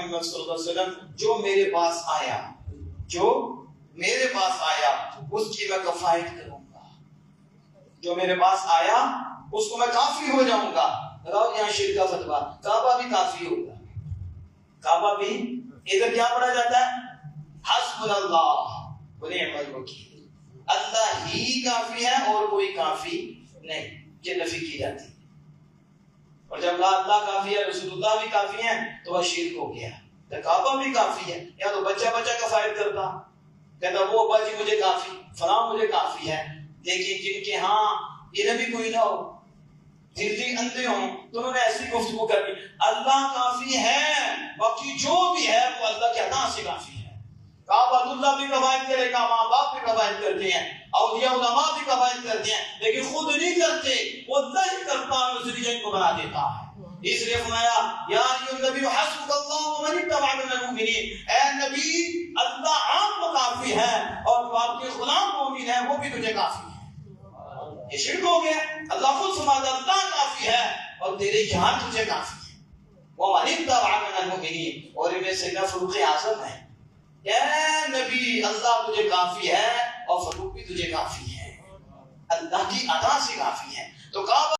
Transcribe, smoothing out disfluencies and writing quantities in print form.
محمد صلی اللہ علیہ وسلم جو میرے پاس آیا اس کی میں کفایت کروں گا، جو میرے پاس آیا اس کو میں کافی ہو جاؤں گا۔ بتاؤ یہاں شرک کا فتویٰ، کعبہ بھی کافی ہوگا، کعبہ بھی ادھر کیا پڑھا جاتا ہے؟ حسبنا اللہ ونعم الوکیل، اللہ ہی کافی ہے اور کوئی کافی نہیں، یہ نفی کی جاتی ہے۔ اور جب کہا اللہ کافی ہے، رسول اللہ بھی کافی ہیں، تو وہ شرک ہو گیا۔ کعبہ بھی کافی ہے، یا تو بچہ کفایت کرتا، کہتا وہ ابا جی مجھے کافی، فلاں مجھے کافی ہے، لیکن جن کے ہاں یہ نبی کوئی نہ ہو، دل اندھے ہوں، تو انہوں نے ایسی گفتگو کر دی، اللہ کافی ہے، باقی جو بھی ہے وہ اللہ کے عطا سے کافی ہے۔ کعبہ اللہ بھی کفایت کرے گا، ماں باپ بھی کفایت کرتے ہیں، اولیاء علماء بھی کفایت کرتے ہیں، لیکن خود نہیں کرتے، وہ اللہ ہی کرتا ہے، اس لیے ان کو بنا دیتا ہے۔ اس لیے فرمایا یا ایھا النبی حسبک اللہ ومن اتبعک من المؤمنین، اے نبی اللہ آپ کو کافی ہے اور جو آپ کے غلام مومن ہیں وہ بھی تجھے کافی ہے۔ یہ شرک ہو گیا، اللہ خود فرماتا اللہ کافی ہے اور تیرے یہاں تجھے کافی ہے۔ ومن اتبعک من المؤمنین، اور ان میں سیدنا فاروق اعظم ہے، اے نبی اللہ تجھے کافی ہے اور فاروق بھی تجھے کافی ہے، اللہ کی عطا سے کافی ہے۔ تو کعبہ